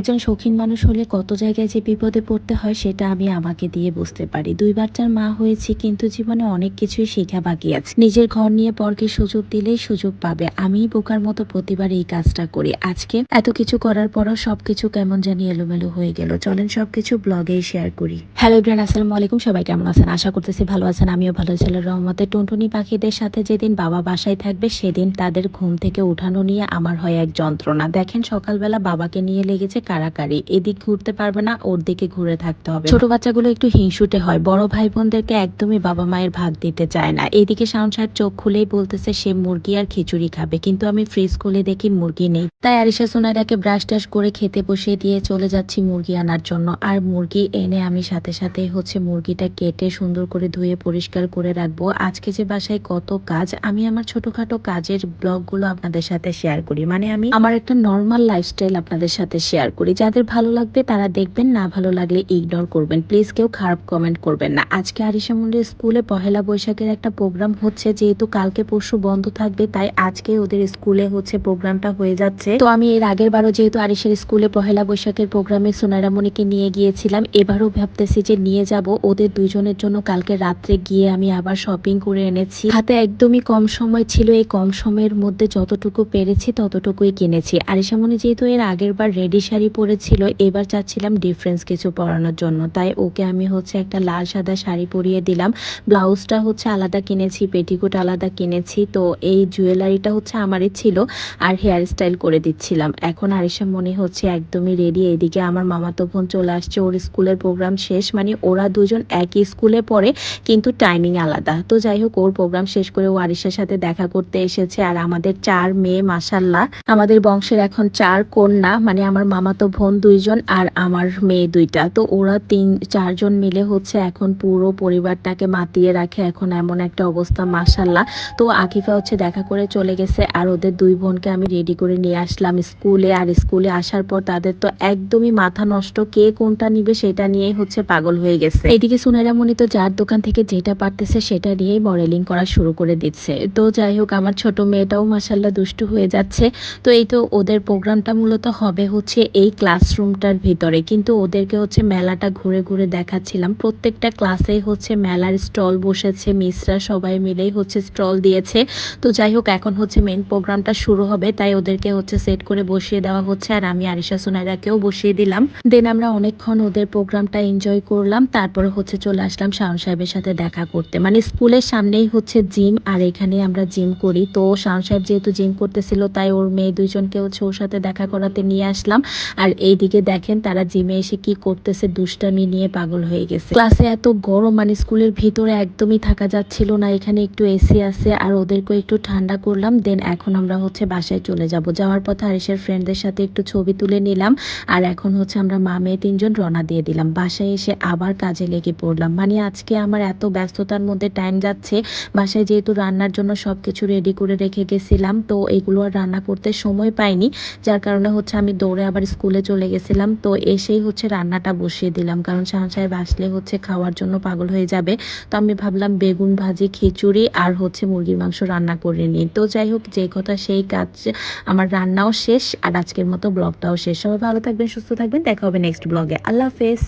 একজন শৌখিন মানুষ হলে কত জায়গায় যে বিপদে পড়তে হয় সেটা আমি আমাকে দিয়ে বুঝতে পারি। ২ বাচ্চার মা হয়েছি, কিন্তু জীবনে অনেক কিছুই শেখা বাকি আছে। নিজের ঘর নিয়ে পরকে সুযোগ দিলেই সুযোগ পাবে। আমিই বোকার মতো প্রতিবার এই কাজটা করি। আজকে এত কিছু করার পরও সবকিছু কেমন জানি এলোমেলো হয়ে গেল। চলেন সবকিছু ব্লগেই শেয়ার করি। হ্যালো এভরিওয়ান, আসসালামু আলাইকুম। সবাই কেমন আছেন? আশা করতেছি ভালো আছেন। আমিও ভালো আছি আল্লাহর রহমতে। টুনটুনি পাখিদের সাথে যেদিন বাবা বাসায় থাকবে সেদিন তাদের ঘুম থেকে উঠানো নিয়ে আমার হয় এক যন্ত্রণা। দেখেন সকালবেলা বাবাকে নিয়ে লেগেছে কাড়াকাড়ি। এদিক ঘুরতে পারবে না, ওর দিকে ঘুরে থাকতে হবে। ছোট বাচ্চাগুলো একটু হিংসুটে হয়, বড় ভাই বোনদেরকে একদমই বাবা মায়ের ভাগ দিতে চায় না। এইদিকে শাওন সাহেব চোখ খুলেই বলতেছে সে মুরগি আর খিচুড়ি খাবে, কিন্তু আমি ফ্রিজ খুলে দেখি মুরগি নেই। তাই আরিশা সোনাইরাকে ব্রাশ টাশ করে খেতে বসিয়ে দিয়ে চলে যাচ্ছি মুরগি আনার জন্য। আর মুরগি এনে আমি সাথে সাথে মুরগিটা কেটে সুন্দর করে ধুয়ে পরিষ্কার করে রাখবো। আজকে যে বাসায় কত কাজ, আমি আমার ছোটখাটো কাজের ব্লগগুলো আপনাদের সাথে শেয়ার করি। মানে আমি আমার একটা নর্মাল লাইফস্টাইল আপনাদের সাথে শেয়ার করি। যাদের ভালো লাগবে তারা দেখবেন, না ভালো লাগলে ইগনোর করবেন। প্লিজ কেউ খারাপ কমেন্ট করবেন না। আজকে আরিশা মুন্ডির স্কুলে পহেলা বৈশাখের একটা প্রোগ্রাম হচ্ছে, যেহেতু কালকে পরশু বন্ধ থাকবে তাই আজকে ওদের স্কুলে প্রোগ্রামটা হয়ে যাচ্ছে। তো আমি এর আগের বারও যেহেতু আরিশার স্কুলে পহেলা বৈশাখের প্রোগ্রামে সোনাইরামণিকে নিয়ে গিয়েছিলাম, এবারও ভাবতেছি যে নিয়ে যাব ওদের দুজনের জন্য। কালকে রাত্রে গিয়ে আমি আবার শপিং করে এনেছি। হাতে একদমই কম সময় ছিল, এই কম সময়ের মধ্যে যতটুকু পেরেছি ততটুকুই কিনেছি। আরিশামণি যেহেতু এর আগের বার রেডি শাড়ি পরেছিল, এবার চাচ্ছিলাম ডিফারেন্স কিছু পরানোর জন্য, তাই ওকে আমি একটা লাল সাদা শাড়ি পরিয়ে দিলাম। ব্লাউজটা আলাদা কিনেছি, পেটিকোট আলাদা কিনেছি। তো এই জুয়েলারিটা আমারই ছিল, আর হেয়ার স্টাইল করে দিচ্ছিলাম। এখন আরিশামণি একদমই রেডি। এদিকে আমার মামাতো বোন চলে আসছে, ওর স্কুলের প্রোগ্রাম শেষ। মানে ওরা দুজন একই স্কুলে পড়ে কিন্তু টাইমিং আলাদা। তো যাই হোক, ওর প্রোগ্রাম শেষ করে ও আরিশার সাথে দেখা করতে এসেছে। আর আমাদের 4 মেয়ে, মাশাল্লাহ আমাদের বংশের এখন 4 কন্যা, মানে আমার মামাতো বোন 2 জন আর আমার মেয়ে 2টা। তো ওরা 4 জন মিলে এখন পুরো পরিবারটাকে মাতিয়ে রাখে। এখন এমন একটা অবস্থা, মাশাল্লাহ। তো আকিফা দেখা করে চলে গেছে, আর ওদের 2 বোনকে আমি রেডি করে নিয়ে আসলাম স্কুলে। আর স্কুলে আসার পর তাদের তো একদমই মাথা নষ্ট, কে কোনটা নিবে সেটা নিয়েই পাগল হয়ে গেছে। এদিকে সুনাইরামণি তো যার দোকান থেকে যেটা পারতেছে সেটা নিয়েই মডেলিং করা শুরু করে দিচ্ছে। তো যাই হোক, আমার ছোট মেয়েটাও মাশাল্লাহ দুষ্টু হয়ে যাচ্ছে। তো এই তো ওদের প্রোগ্রামটা মূলত হবে এই ক্লাসরুমটার ভিতরে, কিন্তু ওদেরকে মেলাটা ঘুরে ঘুরে দেখাচ্ছিলাম। প্রত্যেকটা ক্লাসে মেলার স্টল বসেছে, মিসরা সবাই মিলেই স্টল দিয়েছে। তো যাই হোক, এখন মেইন প্রোগ্রামটা শুরু হবে, তাই ওদেরকে সেট করে বসিয়ে দেওয়া হচ্ছে। আর আমি আরিশা সুনাইরাকেও বসিয়ে দিলাম। দেন আমরা অনেকক্ষণ ওদের প্রোগ্রামটা এনজয় করলাম। তারপরে চলে আসলাম শাওন সাহেবের সাথে দেখা করতে। মানে স্কুলের সামনেই জিম, আর এখানে আমরা জিম করি। তো শাওন সাহেব যেহেতু জিম করতেছিল, তাই ওর মেয়ে 2 জনকে ওর সাথে দেখা করাতে নিয়ে আসলাম। আর এইদিকে দেখেন তারা জিমে এসে কি করতেছে, দুষ্টামি নিয়ে পাগল হয়ে গেছে। ক্লাসে এত গরম, মানে স্কুলের ভিতরে একদমই থাকা যাচ্ছিল না। এখানে একটু এসি আছে, আর ওদেরকে একটু ঠান্ডা করলাম। দেন এখন আমরা বাসায় চলে যাব। যাওয়ার পথে আরিশের ফ্রেন্ডদের সাথে একটু ছবি তুলে নিলাম। আর এখন আমরা মা মেয়ে 3 জন রওনা দিয়ে দিলাম। বাসায় এসে আবার কাজে লেগে পড়লাম। মানে আজকে আমার এত ব্যস্ততার মধ্যে টাইম যাচ্ছে। বাসায় যেহেতু রান্নার জন্য সবকিছু রেডি করে রেখে গেছিলাম, তো এগুলো আর রান্না করতে সময় পাইনি, যার কারণে আমি দৌড়ে আবার স্কুলে চলে গেছিলাম। তো এসেই রান্নাটা বসিয়ে দিলাম, কারণ শাওন সাহেব আসলে খাওয়ার জন্য পাগল হয়ে যাবে। তো আমি ভাবলাম বেগুন ভাজি, খিচুড়ি আর মুরগির মাংস রান্না করে নিই। তো যাই হোক, যে কথা সেই কাজ, আমার রান্নাও শেষ আর আজকের মতো ব্লগটাও শেষ। সবাই ভালো থাকবেন, সুস্থ থাকবেন, দেখা হবে নেক্সট ব্লগে। আল্লাহ হাফেজ।